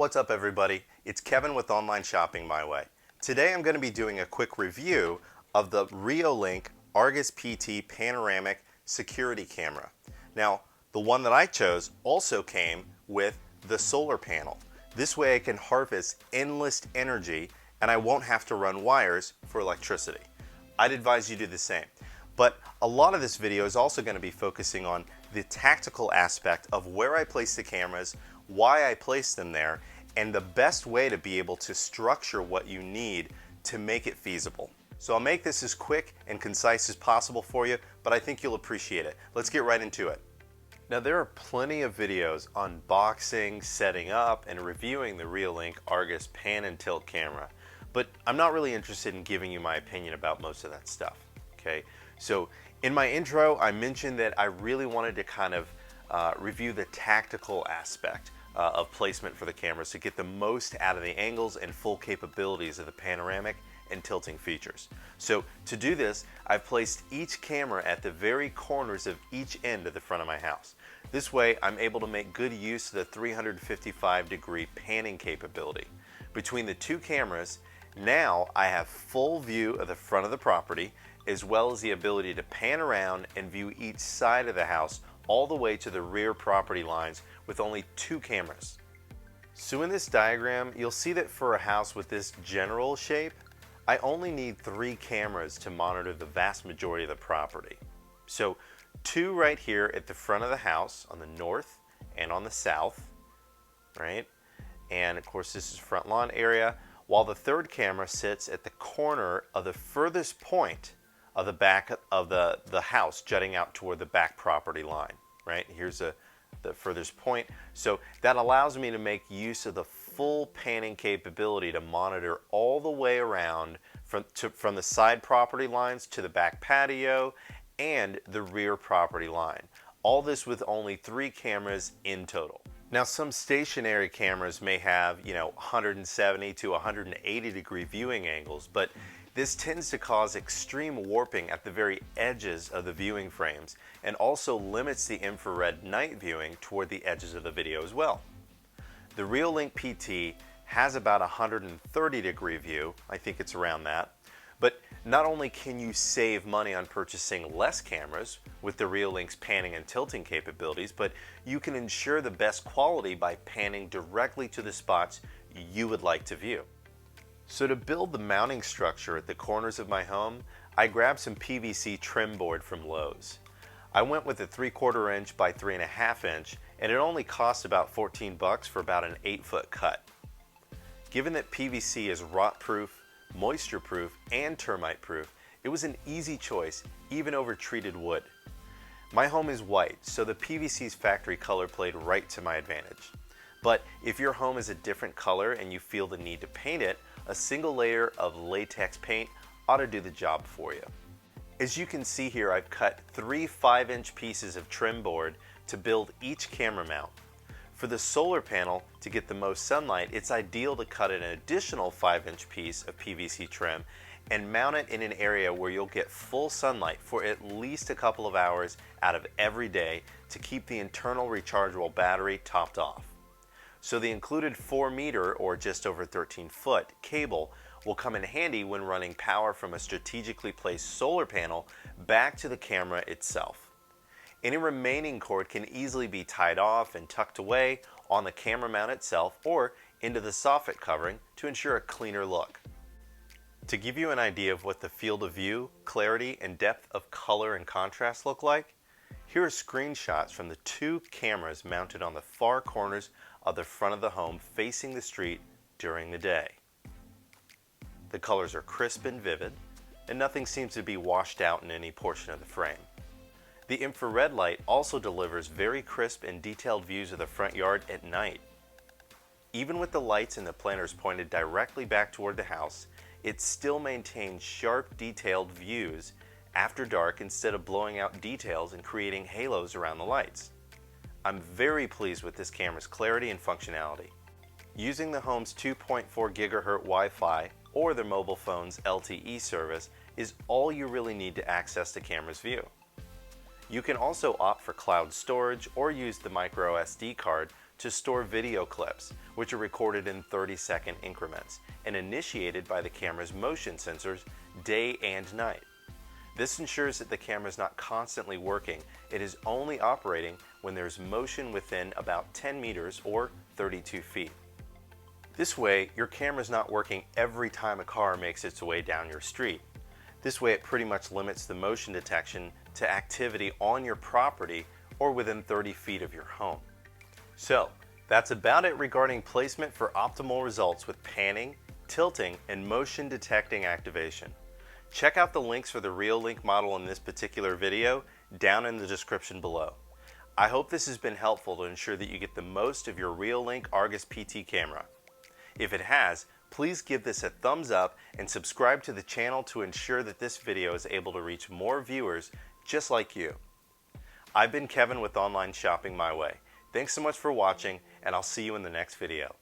What's up everybody? It's Kevin with Online Shopping My Way. Today I'm going to be doing a quick review of the Reolink Argus PT Panoramic Security Camera. Now, the one that I chose also came with the solar panel. This way I can harvest endless energy and I won't have to run wires for electricity. I'd advise you do the same. But a lot of this video is also going to be focusing on the tactical aspect of where I place the cameras, why I place them there, and the best way to be able to structure what you need to make it feasible. So I'll make this as quick and concise as possible for you, but I think you'll appreciate it. Let's get right into it. Now there are plenty of videos unboxing, setting up, and reviewing the Reolink Argus Pan and Tilt camera, but I'm not really interested in giving you my opinion about most of that stuff, okay? So in my intro, I mentioned that I really wanted to kind of review the tactical aspect of placement for the cameras to get the most out of the angles and full capabilities of the panoramic and tilting features. So to do this, I've placed each camera at the very corners of each end of the front of my house. This way, I'm able to make good use of the 355-degree panning capability. Between the two cameras, now I have full view of the front of the property, as well as the ability to pan around and view each side of the house all the way to the rear property lines with only two cameras. So in this diagram, you'll see that for a house with this general shape, I only need 3 cameras to monitor the vast majority of the property. So 2 right here at the front of the house on the north and on the south, right? And of course this is front lawn area, while the 3rd camera sits at the corner of the furthest point of the back of the house jutting out toward the back property line, right? Here's the furthest point. So that allows me to make use of the full panning capability to monitor all the way around from the side property lines to the back patio and the rear property line. All this with only 3 cameras in total. Now some stationary cameras may have, 170 to 180 degree viewing angles, but this tends to cause extreme warping at the very edges of the viewing frames and also limits the infrared night viewing toward the edges of the video as well. The Reolink PT has about 130 degree view, I think it's around that, but not only can you save money on purchasing less cameras with the Reolink's panning and tilting capabilities, but you can ensure the best quality by panning directly to the spots you would like to view. So to build the mounting structure at the corners of my home, I grabbed some PVC trim board from Lowe's. I went with a 3/4 inch by 3.5 inch, and it only cost about 14 bucks for about an 8-foot cut. Given that PVC is rot proof, moisture proof, and termite proof, it was an easy choice even over treated wood. My home is white, so the PVC's factory color played right to my advantage. But if your home is a different color and you feel the need to paint it, a single layer of latex paint ought to do the job for you. As you can see here, I've cut 3 5-inch pieces of trim board to build each camera mount. For the solar panel, to get the most sunlight, it's ideal to cut an additional 5-inch piece of PVC trim and mount it in an area where you'll get full sunlight for at least a couple of hours out of every day to keep the internal rechargeable battery topped off. So the included 4-meter or just over 13-foot cable will come in handy when running power from a strategically placed solar panel back to the camera itself. Any remaining cord can easily be tied off and tucked away on the camera mount itself or into the soffit covering to ensure a cleaner look. To give you an idea of what the field of view, clarity, and depth of color and contrast look like, here are screenshots from the 2 cameras mounted on the far corners of the front of the home facing the street during the day. The colors are crisp and vivid, and nothing seems to be washed out in any portion of the frame. The infrared light also delivers very crisp and detailed views of the front yard at night. Even with the lights and the planters pointed directly back toward the house, it still maintains sharp, detailed views after dark instead of blowing out details and creating halos around the lights. I'm very pleased with this camera's clarity and functionality. Using the home's 2.4 GHz Wi-Fi or the mobile phone's LTE service is all you really need to access the camera's view. You can also opt for cloud storage or use the micro SD card to store video clips, which are recorded in 30-second increments and initiated by the camera's motion sensors day and night. This ensures that the camera is not constantly working. It is only operating when there's motion within about 10 meters or 32 feet. This way, your camera is not working every time a car makes its way down your street. This way, it pretty much limits the motion detection to activity on your property or within 30 feet of your home. So, that's about it regarding placement for optimal results with panning, tilting, and motion detecting activation. Check out the links for the Reolink model in this particular video down in the description below. I hope this has been helpful to ensure that you get the most of your Reolink Argus PT camera. If it has, please give this a thumbs up and subscribe to the channel to ensure that this video is able to reach more viewers just like you. I've been Kevin with Online Shopping My Way. Thanks so much for watching, and I'll see you in the next video.